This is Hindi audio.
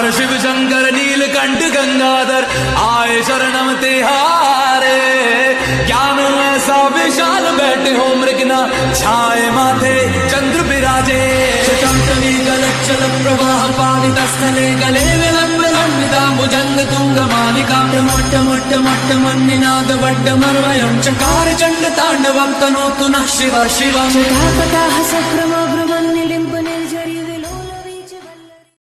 हर शिव शंकर नीलकंठ गंगाधर आए शरणम तिहारे। ज्ञान ऐसा विशाल बैठे हो मृगना छाए माथे चंद्र विराजे। गलच्चल प्रवाह पावित स्थले गले विलंबिता भुजंग तुंग मालिका प्रमट्ट मट्ट मट्ट मन्निनाद वड्डमर्वयं चकार चंड तांडवं तनोतु नः शिव शिवं। कथाः सक्रमो